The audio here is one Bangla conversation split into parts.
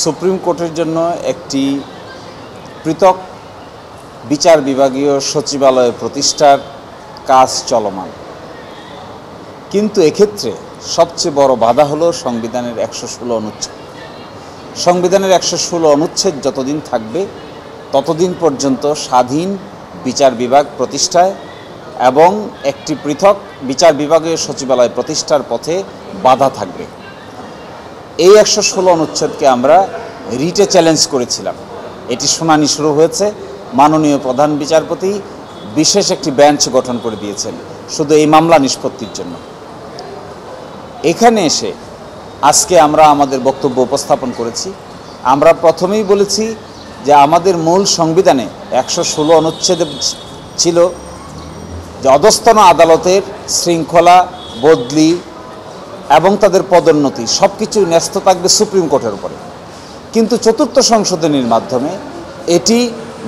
সুপ্রিম কোর্টের জন্য একটি পৃথক বিচার বিভাগীয় সচিবালয় প্রতিষ্ঠার কাজ চলমান, কিন্তু এক্ষেত্রে সবচেয়ে বড় বাধা হলো সংবিধানের 116 অনুচ্ছেদ। সংবিধানের 116 অনুচ্ছেদ যতদিন থাকবে ততদিন পর্যন্ত স্বাধীন বিচার বিভাগ প্রতিষ্ঠায় এবং একটি পৃথক বিচার বিভাগীয় সচিবালয় প্রতিষ্ঠার পথে বাধা থাকবে। এই 116 অনুচ্ছেদকে আমরা রিটে চ্যালেঞ্জ করেছিলাম। এটি শুনানি শুরু হয়েছে। মাননীয় প্রধান বিচারপতি বিশেষ একটি বেঞ্চ গঠন করে দিয়েছেন শুধু এই মামলা নিষ্পত্তির জন্য। এখানে এসে আজকে আমরা আমাদের বক্তব্য উপস্থাপন করেছি। আমরা প্রথমেই বলেছি যে আমাদের মূল সংবিধানে 116 অনুচ্ছেদে ছিল যে অধস্তন আদালতের শৃঙ্খলা, বদলি এবং তাদের পদোন্নতি সব কিছু ন্যস্ত থাকবে সুপ্রিম কোর্টের উপরে, কিন্তু চতুর্থ সংশোধনীর মাধ্যমে এটি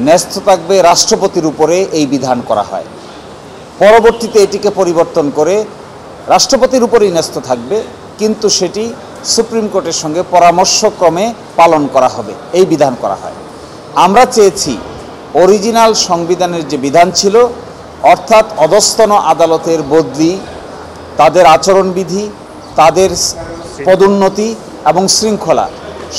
ন্যস্ত থাকবে রাষ্ট্রপতির উপরে এই বিধান করা হয়। পরবর্তীতে এটিকে পরিবর্তন করে রাষ্ট্রপতির উপরেই ন্যস্ত থাকবে, কিন্তু সেটি সুপ্রিম কোর্টের সঙ্গে পরামর্শক্রমে পালন করা হবে, এই বিধান করা হয়। আমরা চেয়েছি অরিজিনাল সংবিধানের যে বিধান ছিল, অর্থাৎ অধস্তন আদালতের বদলি, তাদের আচরণবিধি, তাদের পদোন্নতি এবং শৃঙ্খলা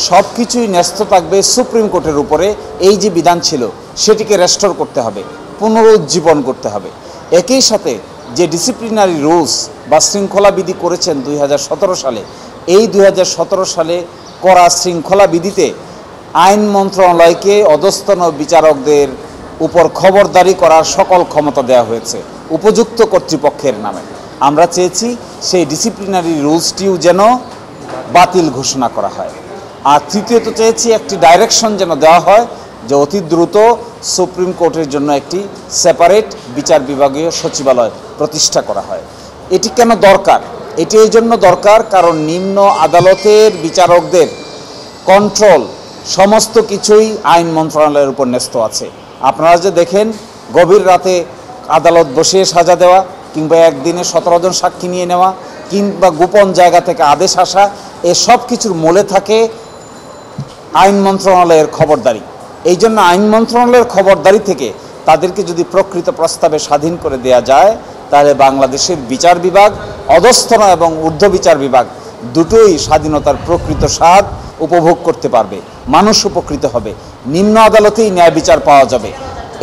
সব কিছুই ন্যস্ত থাকবে সুপ্রিম কোর্টের উপরে। এই যে বিধান ছিল সেটিকে রেস্টোর করতে হবে, পুনরুজ্জীবন করতে হবে। একই সাথে যে ডিসিপ্লিনারি রুলস বা শৃঙ্খলা বিধি করেছেন 2017 সালে, এই 2017 সালে করা শৃঙ্খলা বিধিতে আইন মন্ত্রণালয়কে অধস্তন বিচারকদের উপর খবরদারি করার সকল ক্ষমতা দেওয়া হয়েছে উপযুক্ত কর্তৃপক্ষের নামে। আমরা চেয়েছি সেই ডিসিপ্লিনারি রুলসটিও যেন বাতিল ঘোষণা করা হয়। আর তৃতীয়ত চেয়েছি একটি ডাইরেকশন যেন দেওয়া হয় যে অতি দ্রুত সুপ্রিম কোর্টের জন্য একটি সেপারেট বিচার বিভাগীয় সচিবালয় প্রতিষ্ঠা করা হয়। এটি কেন দরকার? এটি এই জন্য দরকার কারণ নিম্ন আদালতের বিচারকদের কন্ট্রোল সমস্ত কিছুই আইন মন্ত্রণালয়ের উপর ন্যস্ত আছে। আপনারা যে দেখেন গভীর রাতে আদালত বসিয়ে সাজা দেওয়া, কিংবা একদিনে 17 জন সাক্ষী নিয়ে নেওয়া, কিংবা গোপন জায়গা থেকে আদেশ আসা, এসব কিছুর মূলে থাকে আইন মন্ত্রণালয়ের খবরদারি। এই জন্য আইন মন্ত্রণালয়ের খবরদারি থেকে তাদেরকে যদি প্রকৃত প্রস্তাবে স্বাধীন করে দেয়া যায়, তাহলে বাংলাদেশের বিচার বিভাগ, অধস্তন এবং ঊর্ধ্ব বিচার বিভাগ দুটোই স্বাধীনতার প্রকৃত স্বাদ উপভোগ করতে পারবে, মানুষ উপকৃত হবে, নিম্ন আদালতেই ন্যায় বিচার পাওয়া যাবে।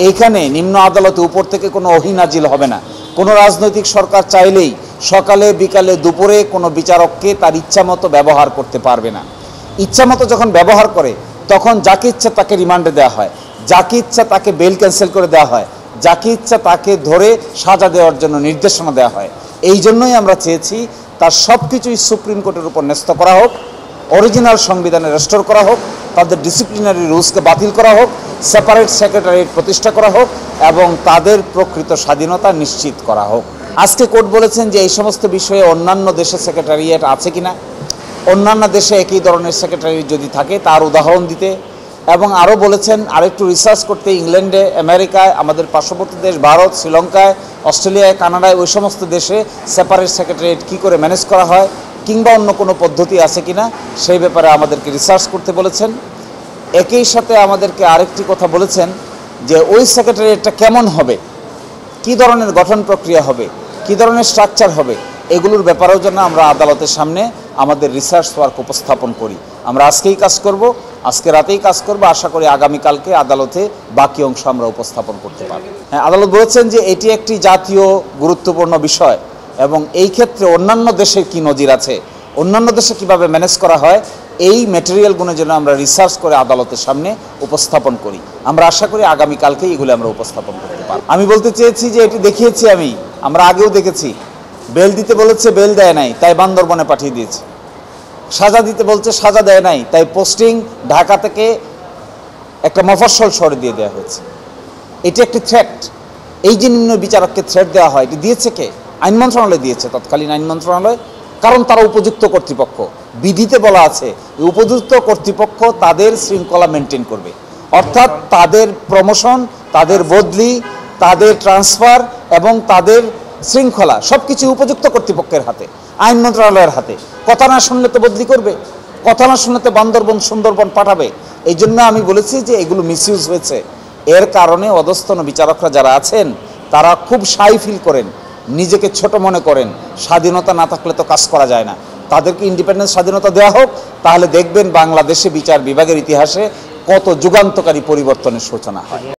এইখানে নিম্ন আদালতে উপর থেকে কোনো অহিনাজিল হবে না। কোনো রাজনৈতিক সরকার চাইলেই সকালে, বিকালে, দুপুরে কোনো বিচারককে তার ইচ্ছামতো ব্যবহার করতে পারবে না। ইচ্ছামতো যখন ব্যবহার করে তখন যাকে ইচ্ছা তাকে রিমান্ডে দেওয়া হয়, যাকে ইচ্ছা তাকে বেল ক্যান্সেল করে দেওয়া হয়, যাকে ইচ্ছা তাকে ধরে সাজা দেওয়ার জন্য নির্দেশনা দেওয়া হয়। এই জন্যই আমরা চেয়েছি তার সব কিছুই সুপ্রিম কোর্টের উপর ন্যস্ত করা হোক, অরিজিনাল সংবিধানে রেস্টোর করা হোক, তাদের ডিসিপ্লিনারি রুলসকে বাতিল করা হোক, সেপারেট সেক্রেটারিয়েট প্রতিষ্ঠা করা হোক এবং তাদের প্রকৃত স্বাধীনতা নিশ্চিত করা হোক। আজকে কোর্ট বলেছেন যে এই সমস্ত বিষয়ে অন্যান্য দেশে সেক্রেটারিয়েট আছে কিনা, অন্যান্য দেশে একই ধরনের সেক্রেটারিয়েট যদি থাকে তার উদাহরণ দিতে, এবং আরও বলেছেন আরেকটু রিসার্চ করতে ইংল্যান্ডে, আমেরিকায়, আমাদের পার্শ্ববর্তী দেশ ভারত, শ্রীলঙ্কায়, অস্ট্রেলিয়ায়, কানাডায়, ওই সমস্ত দেশে সেপারেট সেক্রেটারিয়েট কী করে ম্যানেজ করা হয়, কিংবা অন্য কোনো পদ্ধতি আছে কিনা সেই ব্যাপারে আমাদেরকে রিসার্চ করতে বলেছেন। একই সাথে আমাদেরকে আরেকটি কথা বলেছেন যে ওই সেক্রেটারিয়েটটা কেমন হবে, কী ধরনের গঠন প্রক্রিয়া হবে, কী ধরনের স্ট্রাকচার হবে, এগুলোর ব্যাপারেও যেন আমরা আদালতের সামনে আমাদের রিসার্চ ওয়ার্ক উপস্থাপন করি। আমরা আজকেই কাজ করব, আজকে রাতেই কাজ করব, আশা করি আগামীকালকে আদালতে বাকি অংশ আমরা উপস্থাপন করতে পারব। হ্যাঁ, আদালত বলেছেন যে এটি একটি জাতীয় গুরুত্বপূর্ণ বিষয় এবং এই ক্ষেত্রে অন্যান্য দেশের কী নজির আছে, অন্যান্য দেশে কীভাবে ম্যানেজ করা হয়, এই ম্যাটেরিয়ালগুলো যেন আমরা রিসার্চ করে আদালতের সামনে উপস্থাপন করি। আমরা আশা করি আগামীকালকেই এগুলো আমরা উপস্থাপন করতে পারব। আমি বলতে চেয়েছি যে এটি দেখিয়েছি আমরা আগেও দেখেছি। বেল দিতে বলেছে, বেল দেয় নাই, তাই বান্দরবনে পাঠিয়ে দিয়েছে। সাজা দিতে বলছে, সাজা দেয় নাই, তাই পোস্টিং ঢাকা থেকে একটা মফস্বল শহরে দিয়ে দেওয়া হয়েছে। এটি একটি থ্রেট। এই যে নিম্ন বিচারককে থ্রেট দেওয়া হয়, এটি দিয়েছে কে? আইন মন্ত্রণালয় দিয়েছে, তৎকালীন আইন মন্ত্রণালয়। কারণ তারা উপযুক্ত কর্তৃপক্ষ। বিধিতে বলা আছে উপযুক্ত কর্তৃপক্ষ তাদের শৃঙ্খলা মেনটেন করবে, অর্থাৎ তাদের প্রমোশন, তাদের বদলি, তাদের ট্রান্সফার এবং তাদের শৃঙ্খলা সব কিছু উপযুক্ত কর্তৃপক্ষের হাতে, আইন মন্ত্রণালয়ের হাতে। কথা না শুনলে তো বদলি করবে, কথা না শোনাতে বান্দরবন সুন্দরবন পাঠাবে। এই জন্য আমি বলেছি যে এগুলো মিসইউজ হয়েছে। এর কারণে অধস্তন বিচারকরা যারা আছেন তারা খুব শাই ফিল করেন, নিজেকে ছোট মনে করেন। স্বাধীনতা না থাকলে তো কাজ করা যায় না। তাদেরকে ইন্ডিপেন্ডেন্স স্বাধীনতা দেওয়া হোক, তাহলে দেখবেন বাংলাদেশে বিচার বিভাগের ইতিহাসে কত যুগান্তকারী পরিবর্তনের সূচনা হয়।